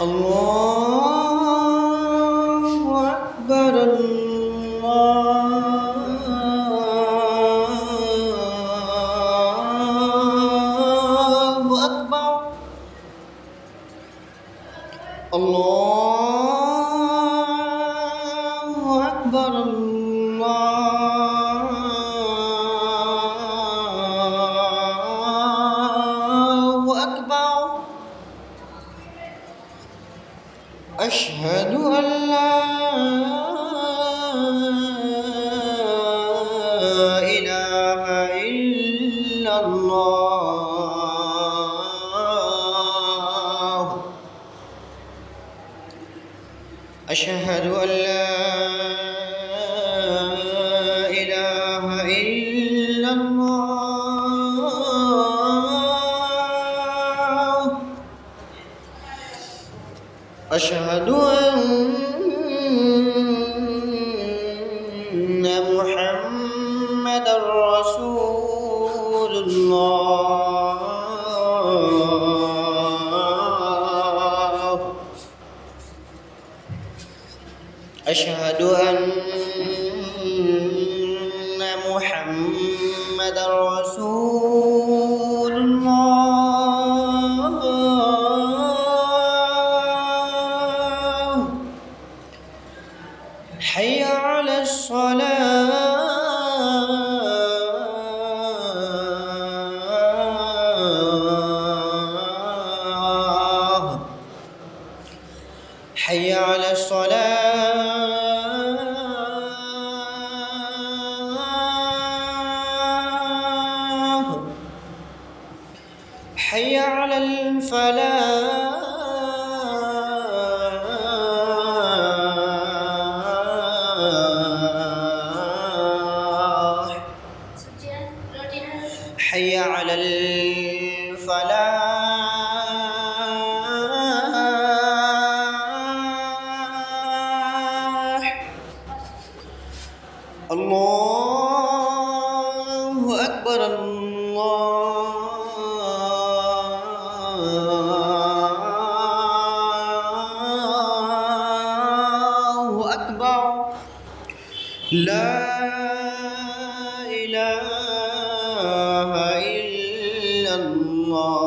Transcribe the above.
الله أكبر الله أكبر الله أكبر الله أكبر أشهد أن لا إله إلا الله أشهد أن لا إله إلا الله أشهد أن محمدًا رسول الله أشهد أن محمدًا رسول الله حي على الصلاة حي على الصلاة حي على الفلاح حي على الفلاح الله أكبر الله أكبر لا إله إلا الله